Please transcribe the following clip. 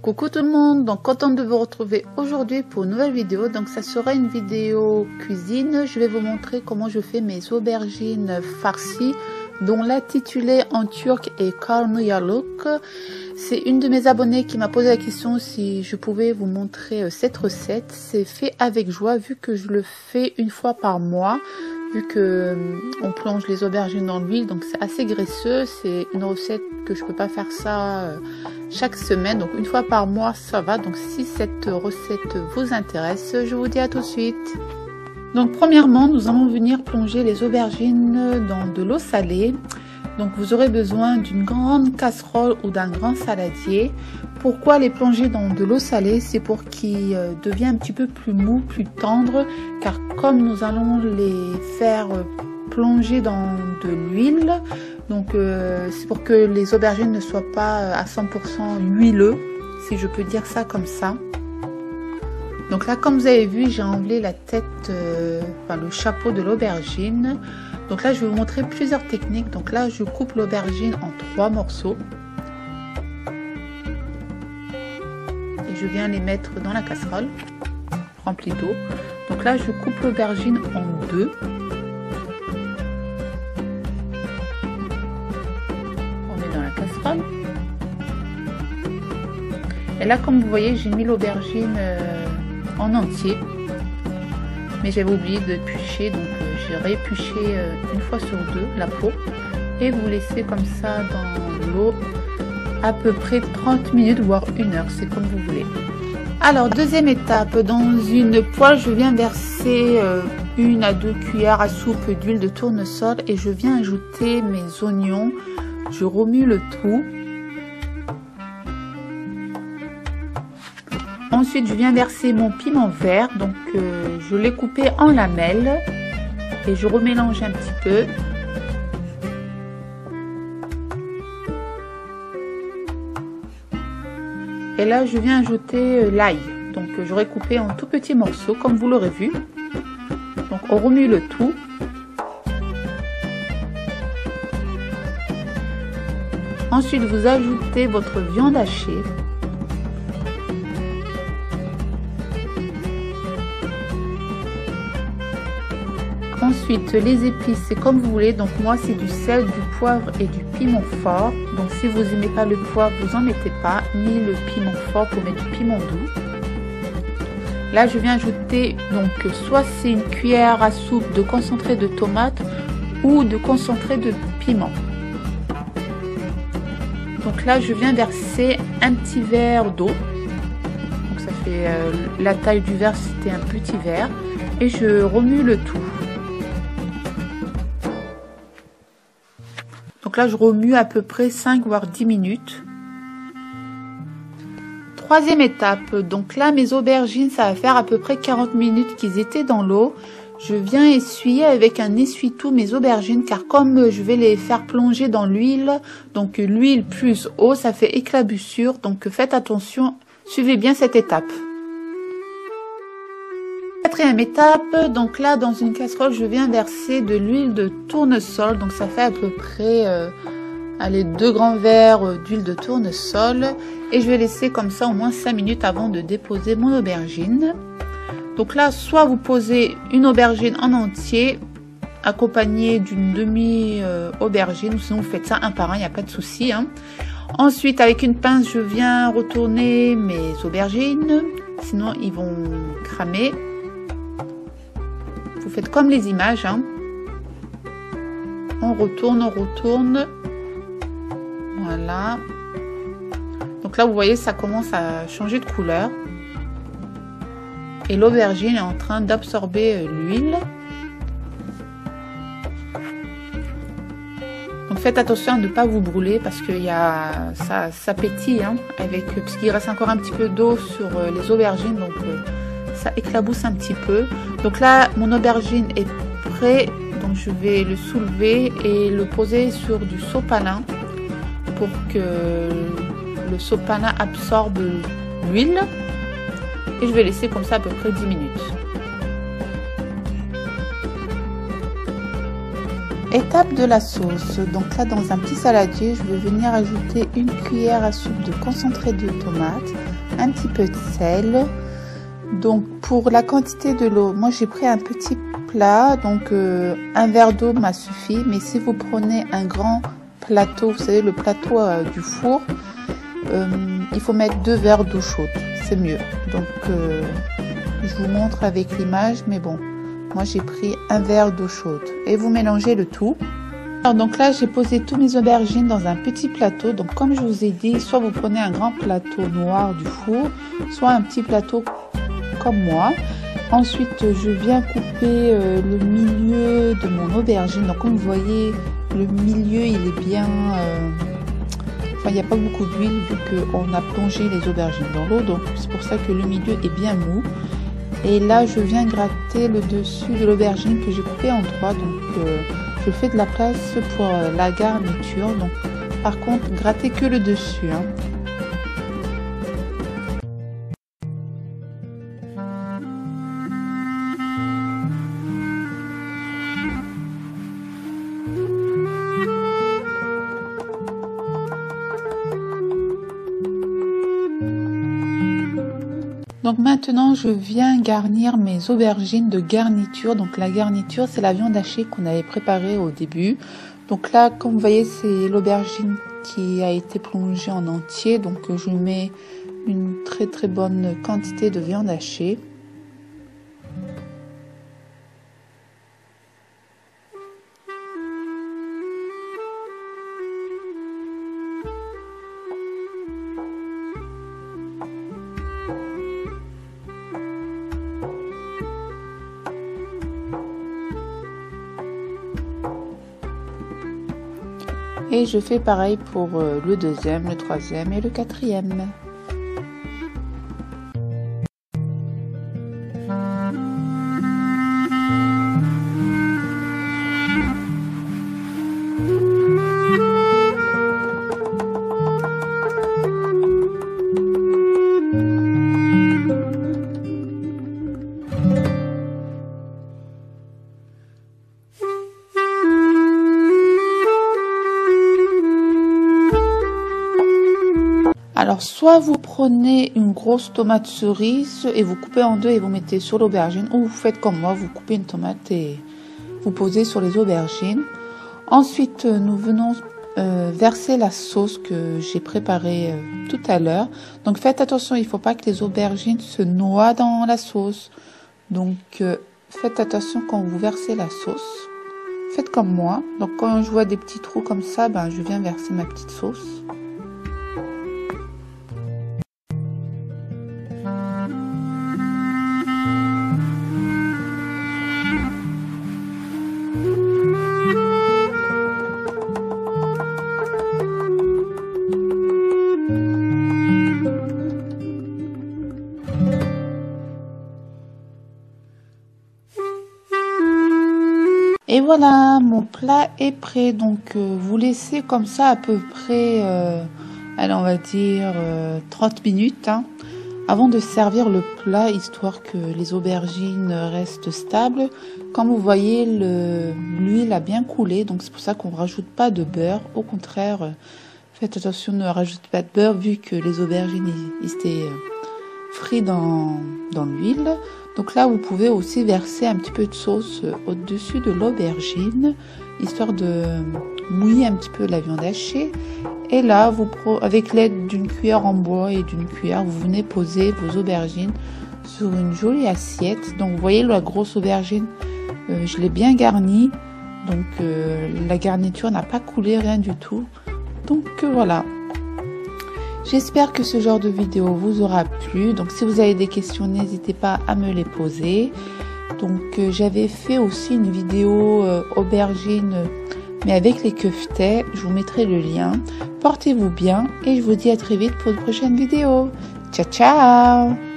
Coucou tout le monde, donc contente de vous retrouver aujourd'hui pour une nouvelle vidéo. Donc ça sera une vidéo cuisine. Je vais vous montrer comment je fais mes aubergines farcies, dont l'intitulé en turc est karnıyarık. C'est une de mes abonnées qui m'a posé la question si je pouvais vous montrer cette recette. C'est fait avec joie vu que je le fais une fois par mois. Vu que on plonge les aubergines dans l'huile, donc c'est assez graisseux. C'est une recette que je peux pas faire ça chaque semaine, donc une fois par mois ça va. Donc si cette recette vous intéresse, je vous dis à tout de suite. Donc premièrement, nous allons venir plonger les aubergines dans de l'eau salée. Donc vous aurez besoin d'une grande casserole ou d'un grand saladier. Pourquoi les plonger dans de l'eau salée? C'est pour qu'ils deviennent un petit peu plus mou, plus tendre, car comme nous allons les faire plonger dans de l'huile, donc c'est pour que les aubergines ne soient pas à 100% huileux, si je peux dire ça comme ça. Donc là, comme vous avez vu, j'ai enlevé la tête, le chapeau de l'aubergine. Donc là, je vais vous montrer plusieurs techniques. Donc là, je coupe l'aubergine en 3 morceaux. Et je viens les mettre dans la casserole remplie d'eau. Donc là, je coupe l'aubergine en 2. On met dans la casserole. Et là, comme vous voyez, j'ai mis l'aubergine en entier. Mais j'avais oublié de d'éplucher, donc j'ai réépluché une fois sur 2 la peau et vous laissez comme ça dans l'eau à peu près 30 minutes voire 1 heure, c'est comme vous voulez. Alors deuxième étape, dans une poêle je viens verser 1 à 2 cuillères à soupe d'huile de tournesol et je viens ajouter mes oignons. Je remue le tout. Ensuite, je viens verser mon piment vert, donc je l'ai coupé en lamelles et je remélange un petit peu. Et là, je viens ajouter l'ail, donc j'aurais coupé en tout petits morceaux, comme vous l'aurez vu. Donc, on remue le tout. Ensuite, vous ajoutez votre viande hachée. Ensuite, les épices, c'est comme vous voulez. Donc moi, c'est du sel, du poivre et du piment fort. Donc si vous n'aimez pas le poivre, vous n'en mettez pas, ni le piment fort pour mettre du piment doux. Là, je viens ajouter, donc soit c'est une cuillère à soupe de concentré de tomate ou de concentré de piment. Donc là, je viens verser un petit verre d'eau. Donc ça fait la taille du verre, c'était un petit verre. Et je remue le tout. Donc là, je remue à peu près 5 voire 10 minutes. Troisième étape, donc là, mes aubergines, ça va faire à peu près 40 minutes qu'ils étaient dans l'eau. Je viens essuyer avec un essuie-tout mes aubergines, car comme je vais les faire plonger dans l'huile, donc l'huile plus eau, ça fait éclaboussure. Donc faites attention, suivez bien cette étape. Quatrième étape, donc là dans une casserole je viens verser de l'huile de tournesol, donc ça fait à peu près 2 grands verres d'huile de tournesol et je vais laisser comme ça au moins 5 minutes avant de déposer mon aubergine. Donc là soit vous posez une aubergine en entier accompagnée d'une demi aubergine, ou sinon vous faites ça un par un, il n'y a pas de souci hein. Ensuite avec une pince je viens retourner mes aubergines, sinon ils vont cramer. Vous faites comme les images, hein. On retourne, voilà. Donc là, vous voyez, ça commence à changer de couleur. Et l'aubergine est en train d'absorber l'huile. Donc faites attention à ne pas vous brûler parce que ça pétille, hein, parce qu'il reste encore un petit peu d'eau sur les aubergines, donc ça éclabousse un petit peu. Donc là mon aubergine est prêt, donc je vais le soulever et le poser sur du sopalin pour que le sopalin absorbe l'huile et je vais laisser comme ça à peu près 10 minutes. Étape de la sauce. Donc là, dans un petit saladier, je vais venir ajouter une cuillère à soupe de concentré de tomate, un petit peu de sel. Donc pour la quantité de l'eau, moi j'ai pris un petit plat, donc un verre d'eau m'a suffi. Mais si vous prenez un grand plateau, vous savez le plateau du four, il faut mettre 2 verres d'eau chaude, c'est mieux. Donc je vous montre avec l'image, mais bon, moi j'ai pris un verre d'eau chaude et vous mélangez le tout. Alors donc là j'ai posé tous mes aubergines dans un petit plateau. Donc comme je vous ai dit, soit vous prenez un grand plateau noir du four, soit un petit plateau comme moi. Ensuite je viens couper le milieu de mon aubergine. Donc comme vous voyez, le milieu il est bien enfin il n'y a pas beaucoup d'huile vu qu'on a plongé les aubergines dans l'eau, donc c'est pour ça que le milieu est bien mou. Et là je viens gratter le dessus de l'aubergine que j'ai coupé en 3. Donc je fais de la place pour la garniture. Donc par contre grattez que le dessus, hein. Donc maintenant je viens garnir mes aubergines de garniture. Donc la garniture c'est la viande hachée qu'on avait préparée au début. Donc là comme vous voyez c'est l'aubergine qui a été plongée en entier. Donc je mets une très bonne quantité de viande hachée. Et je fais pareil pour le deuxième, le troisième et le quatrième. Alors soit vous prenez une grosse tomate cerise et vous coupez en 2 et vous mettez sur l'aubergine, ou vous faites comme moi, vous coupez une tomate et vous posez sur les aubergines. Ensuite nous venons verser la sauce que j'ai préparée tout à l'heure. Donc faites attention, il ne faut pas que les aubergines se noient dans la sauce. Donc faites attention quand vous versez la sauce. Faites comme moi. Donc quand je vois des petits trous comme ça, ben, je viens verser ma petite sauce. Et voilà, mon plat est prêt. Donc vous laissez comme ça à peu près, allez, on va dire 30 minutes hein, avant de servir le plat, histoire que les aubergines restent stables. Comme vous voyez, l'huile a bien coulé, donc c'est pour ça qu'on ne rajoute pas de beurre. Au contraire, faites attention, ne rajoutez pas de beurre vu que les aubergines étaient frites dans l'huile. Donc là, vous pouvez aussi verser un petit peu de sauce au-dessus de l'aubergine, histoire de mouiller un petit peu la viande hachée. Et là, avec l'aide d'une cuillère en bois et d'une cuillère, vous venez poser vos aubergines sur une jolie assiette. Donc vous voyez la grosse aubergine, je l'ai bien garnie. Donc la garniture n'a pas coulé, rien du tout. Donc voilà. J'espère que ce genre de vidéo vous aura plu. Donc si vous avez des questions, n'hésitez pas à me les poser. Donc j'avais fait aussi une vidéo aubergine mais avec les kefteys. Je vous mettrai le lien. Portez-vous bien et je vous dis à très vite pour de prochaines vidéos. Ciao ciao.